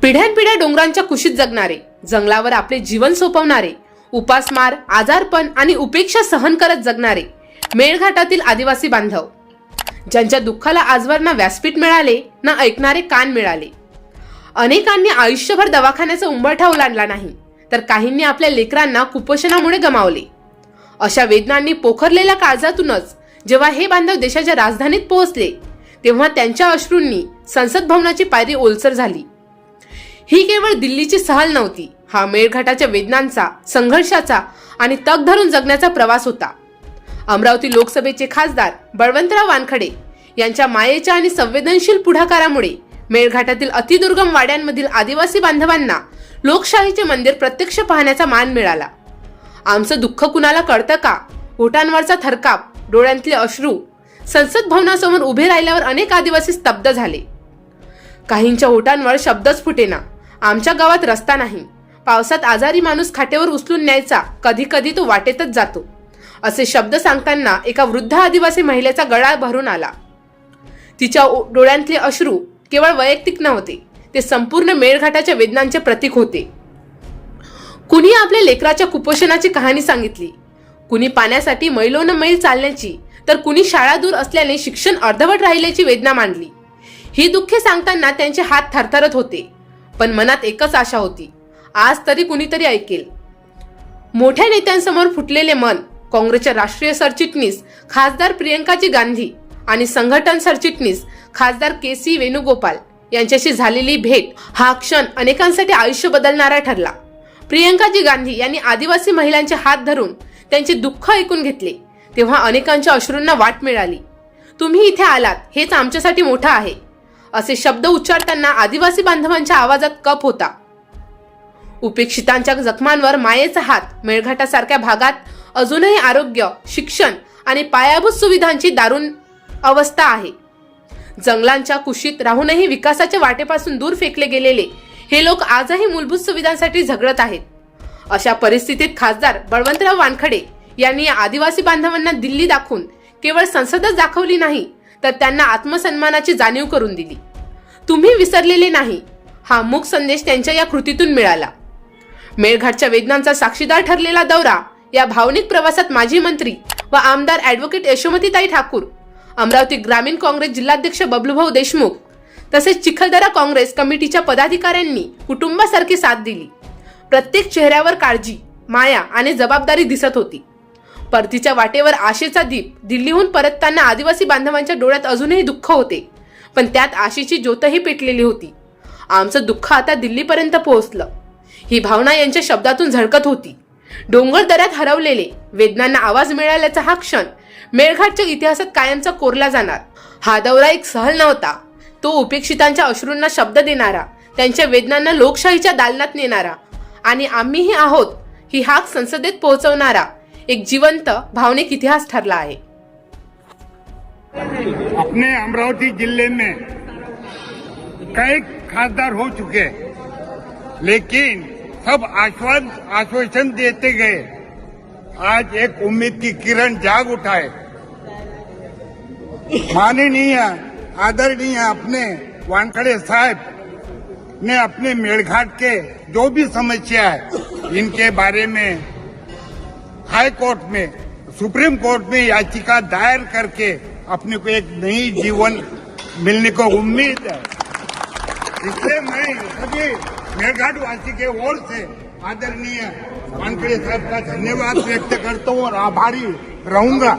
पिढ्यानपिढ्या डोंगरांच्या कुशीत जगणारे, जंगलावर आपले जीवन सोपवणारे, उपासमार, आजारपण आणि उपेक्षा सहन करत जगणारे मेळघाटातील आदिवासी बांधव, ज्यांच्या दुःखाला आजवर ना व्यासपीठ मिळाले ना ऐकणारे कान मिळाले. अनेकांनी आयुष्यभर दवाखान्याचा उंबरठा ओलांडला नाही, तर काहींनी आपल्या लेकरांना कुपोषणामुळे गमावले. अशा वेदनांनी पोखरलेल्या काळजातूनच जेव्हा हे बांधव देशाच्या राजधानीत पोहोचले, तेव्हा त्यांच्या अश्रूंनी संसद भवनाची पायरी ओलसर झाली. ही केवळ दिल्लीची सहल नव्हती, हा मेळघाटाच्या वेदनांचा, संघर्षाचा आणि तग धरून जगण्याचा प्रवास होता. अमरावती लोकसभेचे खासदार बळवंतराव वानखडे यांच्या मायेच्या आणि संवेदनशील पुढाकारामुळे मेळघाटातील अतिदुर्गम वाड्यांमधील आदिवासी बांधवांना लोकशाहीचे मंदिर प्रत्यक्ष पाहण्याचा मान मिळाला. आमचं दुःख कुणाला कळतं का? ओठांवरचा थरकाप, डोळ्यांतले अश्रू. संसद भवनासमोर उभे राहिल्यावर अनेक आदिवासी स्तब्ध झाले. काहींच्या ओठांवर शब्दच फुटेना. आमच्या गावात रस्ता नाही, पावसात आजारी माणूस खाटेवर उचलून न्यायचा, कधी कधी तो वाटेतच जातो, असे शब्द सांगताना एका वृद्ध आदिवासी महिलेचा गळा भरून आला. तिच्या डोळ्यांतले अश्रू केवळ वैयक्तिक नव्हते, ते संपूर्ण मेळघाटाच्या वेदनांचे प्रतीक होते. कुणी आपल्या लेकराच्या कुपोषणाची कहाणी सांगितली, कुणी पाण्यासाठी मैलोन मैल चालण्याची, तर कुणी शाळा दूर असल्याने शिक्षण अर्धवट राहिल्याची वेदना मांडली. ही दुःखे सांगताना त्यांचे हात थरथरत होते, पण मनात एकच आशा होती, आज तरी कुणीतरी ऐकेल. मोठ्या नेत्यांसमोर फुटलेले मन, काँग्रेसच्या राष्ट्रीय सरचिटणीस खासदार प्रियंकाजी गांधी आणि संघटन सरचिटणीस खासदार के.सी. वेणुगोपाल यांच्याशी झालेली भेट, हा क्षण अनेकांसाठी आयुष्य बदलणारा ठरला. प्रियंकाजी गांधी यांनी आदिवासी महिलांचे हात धरून त्यांचे दुःख ऐकून घेतले, तेव्हा अनेकांच्या अश्रूंना वाट मिळाली. तुम्ही इथे आलात हेच आमच्यासाठी मोठं आहे, असे शब्द उच्चारताना आदिवासी बांधवांच्या आवाजात कप होता. उपेक्षितांच्या जखमांवर मायेचा हात. मेळघाटासारख्या भागात अजूनही आरोग्य, शिक्षण आणि पायाभूत सुविधांची दारुण अवस्था आहे. जंगलांच्या कुशीत राहूनही विकासाच्या वाटेपासून दूर फेकले गेलेले हे लोक आजही मूलभूत सुविधांसाठी झगडत आहेत. अशा परिस्थितीत खासदार बळवंतराव वानखडे यांनी या आदिवासी बांधवांना दिल्ली दाखवून केवळ संसदच दाखवली नाही, तर त्यांना आत्मसन्मानाची जाणीव करून दिली. तुम्ही विसरलेले नाही, हा मूक संदेश त्यांच्या या कृतीतून मिळाला. मेळघाटच्या वेदनांचा साक्षीदार ठरलेला दौरा, या भावनिक प्रवासात माजी मंत्री व आमदार ॲडव्होकेट यशोमतीताई ठाकूर, अमरावती ग्रामीण काँग्रेस जिल्हाध्यक्ष बबलूभाऊ देशमुख तसेच चिखलदरा काँग्रेस कमिटीच्या पदाधिकाऱ्यांनी कुटुंबासारखी साथ दिली. प्रत्येक चेहऱ्यावर काळजी, माया आणि जबाबदारी दिसत होती. परतीच्या वाटेवर आशेचा दीप. दिल्लीहून परतताना आदिवासी बांधवांच्या डोळ्यात अजूनही दुःख होते, पण त्यात आशेची ज्योतही पेटलेली होती. आमचं दुःख आता दिल्लीपर्यंत पोहोचलं, ही भावना यांच्या शब्दातून झळकत होती. डोंगर दऱ्यात हरवलेले वेदनांना आवाज मिळाल्याचा हा क्षण मेळघाटच्या इतिहासात कायमचा कोरला जाणार. हा दौरा एक सहल नव्हता, तो उपेक्षितांच्या अश्रूंना शब्द देणारा, त्यांच्या वेदनांना लोकशाहीच्या दालनात नेणारा आणि आम्हीही आहोत ही हाक संसदेत पोहोचवणारा एक जिवंत भावनिक इतिहास ठरला आहे. अपने अमरावती जिले में कई खासदार हो चुके, लेकिन सब आश्वासन देते गए. आज एक उम्मीद की किरण जाग उठा है. माननीय आदरणीय अपने वानखड़े साहब ने अपने मेळघाट के जो भी समस्या है, इनके बारे में हाई कोर्ट में, सुप्रीम कोर्ट में याचिका दायर करके अपने को एक नई जीवन मिलने को उम्मीद है. इसलिए मैं सभी मेळघाट वासी के ओर से आदरणीय वानखड़े साहब का धन्यवाद व्यक्त करता हूँ और आभारी रहूंगा.